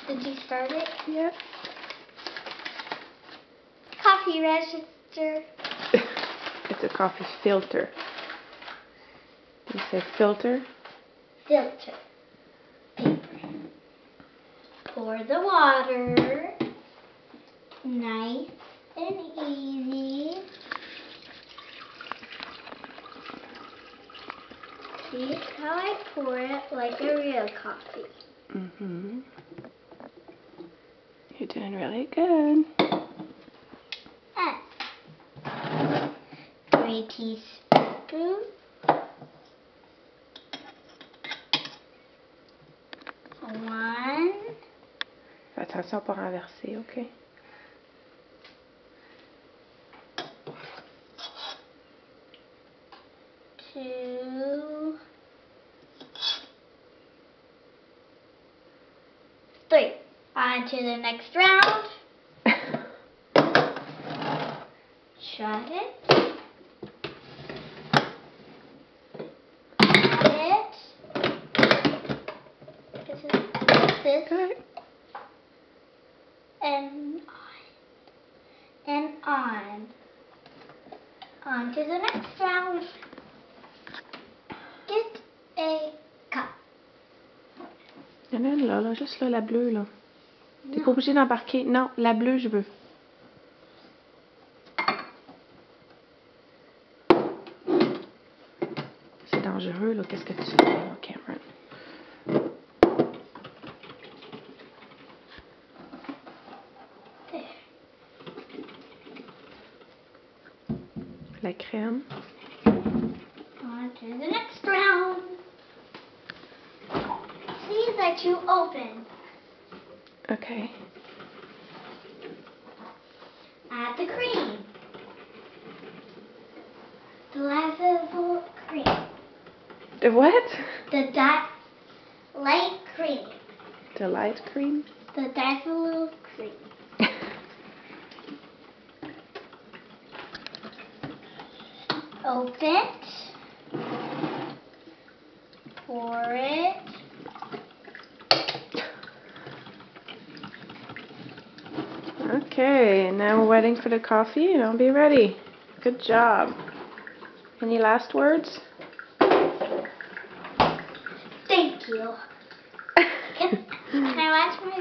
Did you start it? Yeah. Coffee register. It's a coffee filter. You say filter? Filter. Paper. Pour the water. Nice and easy. See how I pour it like a real coffee. Mm-hmm. You're doing really good. And 3 teaspoons. 1. Fais attention à pas renverser, OK? 2. 3. On to the next round. Shut it. This. Good. And on. And on. On to the next round. Get a cup. Il y en a une là, juste là, la bleue, là. T'es pas obligé d'embarquer. Non, la bleue, je veux. C'est dangereux, là. Qu'est-ce que tu fais, là, Cameron? There. La crème. On to the next round. See that you open. OK. Add the cream. The light cream. The what? The light cream. The light cream? The dazzle cream. Open it. Pour it. Okay, now we're waiting for the coffee and I'll be ready. Good job. Any last words? Thank you. Can I watch my